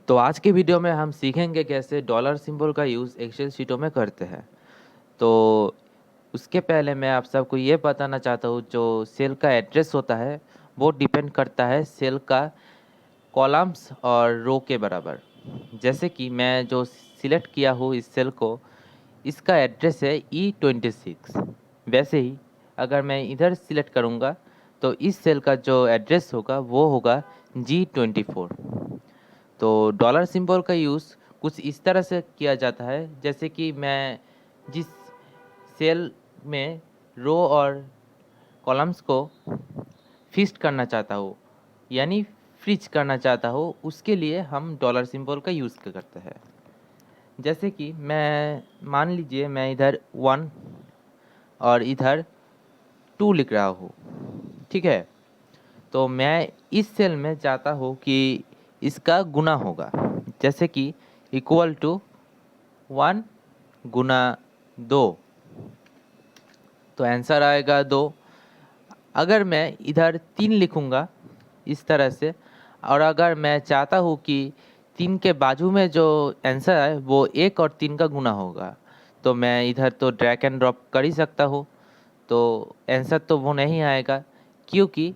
तो आज के वीडियो में हम सीखेंगे कैसे डॉलर सिंबल का यूज़ एक्सेल शीटों में करते हैं। तो उसके पहले मैं आप सबको ये बताना चाहता हूँ, जो सेल का एड्रेस होता है वो डिपेंड करता है सेल का कॉलम्स और रो के बराबर। जैसे कि मैं जो सिलेक्ट किया हूँ इस सेल को, इसका एड्रेस है E26। वैसे ही अगर मैं इधर सिलेक्ट करूँगा तो इस सेल का जो एड्रेस होगा वो होगा G24। तो डॉलर सिंबल का यूज़ कुछ इस तरह से किया जाता है, जैसे कि मैं जिस सेल में रो और कॉलम्स को फिक्स्ड करना चाहता हूँ, यानी फ्रीज करना चाहता हूँ, उसके लिए हम डॉलर सिंबल का यूज़ करते हैं। जैसे कि मैं मान लीजिए मैं इधर 1 और इधर 2 लिख रहा हूँ, ठीक है। तो मैं इस सेल में चाहता हूँ कि इसका गुना होगा, जैसे कि इक्वल टू 1 गुना 2, तो आंसर आएगा 2। अगर मैं इधर 3 लिखूँगा इस तरह से, और अगर मैं चाहता हूँ कि 3 के बाजू में जो आंसर है वो 1 और 3 का गुना होगा, तो मैं इधर तो ड्रैग एंड ड्रॉप कर ही सकता हूँ। तो आंसर तो वो नहीं आएगा, क्योंकि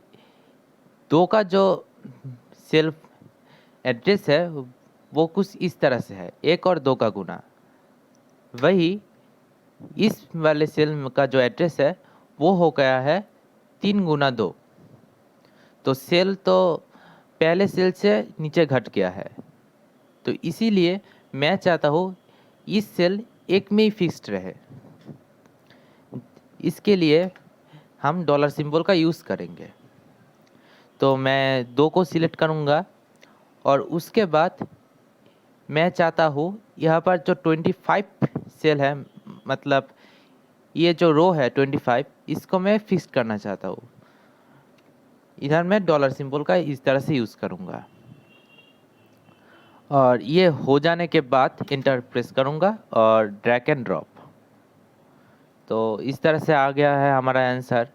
2 का जो सेल्फ एड्रेस है वो कुछ इस तरह से है, 1 और 2 का गुना। वही इस वाले सेल का जो एड्रेस है वो हो गया है 3 गुना 2। तो सेल तो पहले सेल से नीचे घट गया है, तो इसीलिए मैं चाहता हूँ इस सेल एक में ही फिक्स्ड रहे। इसके लिए हम डॉलर सिंबल का यूज़ करेंगे। तो मैं 2 को सिलेक्ट करूँगा और उसके बाद मैं चाहता हूँ यहाँ पर जो 25 सेल है, मतलब ये जो रो है 25, इसको मैं फिक्स करना चाहता हूँ। इधर मैं डॉलर सिंबल का इस तरह से यूज़ करूँगा और ये हो जाने के बाद इंटर प्रेस करूँगा और ड्रैग एंड ड्रॉप। तो इस तरह से आ गया है हमारा आंसर।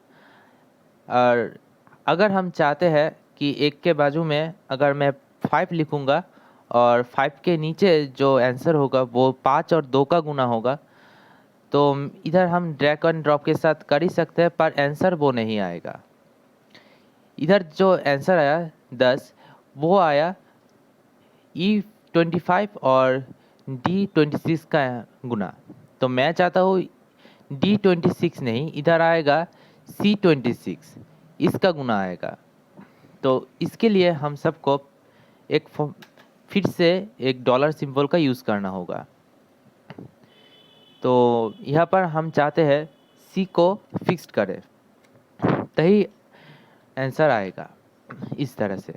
और अगर हम चाहते हैं कि एक के बाजू में अगर मैं 5 लिखूँगा और 5 के नीचे जो आंसर होगा वो 5 और 2 का गुना होगा, तो इधर हम ड्रैग एंड ड्रॉप के साथ कर ही सकते हैं, पर आंसर वो नहीं आएगा। इधर जो आंसर आया 10, वो आया E25 और D26 का गुना। तो मैं चाहता हूँ D26 नहीं, इधर आएगा C26, इसका गुना आएगा। तो इसके लिए हम सबको एक फिर से एक डॉलर सिंबल का यूज़ करना होगा। तो यहाँ पर हम चाहते हैं C को फिक्स्ड करें, तभी आंसर आएगा इस तरह से।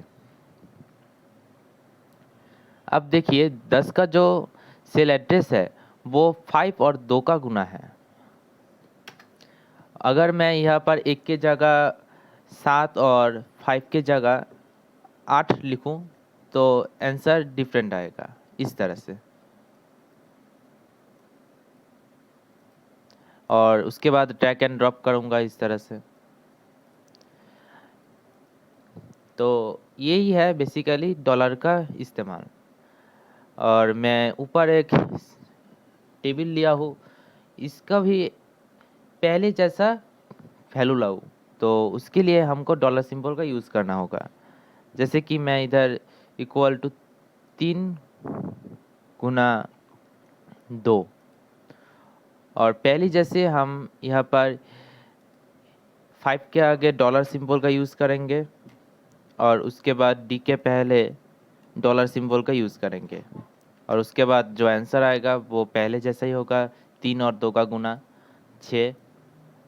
अब देखिए 10 का जो सेल एड्रेस है वो 5 और 2 का गुना है। अगर मैं यहाँ पर 1 के जगह 7 और 5 के जगह 8 लिखूँ तो आंसर डिफरेंट आएगा इस तरह से। और उसके बाद ड्रैग एंड ड्रॉप करूँगा इस तरह से। तो यही है बेसिकली डॉलर का इस्तेमाल। और मैं ऊपर एक टेबल लिया हूँ, इसका भी पहले जैसा वैल्यू लाऊँ, तो उसके लिए हमको डॉलर सिंबल का यूज़ करना होगा। जैसे कि मैं इधर इक्वल टू 3 गुना 2, और पहली जैसे हम यहाँ पर 5 के आगे डॉलर सिंबल का यूज़ करेंगे और उसके बाद डी के पहले डॉलर सिंबल का यूज़ करेंगे, और उसके बाद जो आंसर आएगा वो पहले जैसा ही होगा, 3 और 2 का गुना 6।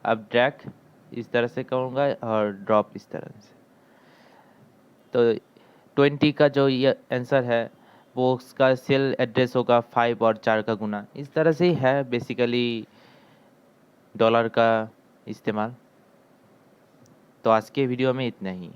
अब ड्रैग इस तरह से करूँगा और ड्रॉप इस तरह से। तो 20 का जो ये आंसर है वो उसका सेल एड्रेस होगा 5 और 4 का गुना। इस तरह से ही है बेसिकली डॉलर का इस्तेमाल। तो आज के वीडियो में इतना ही।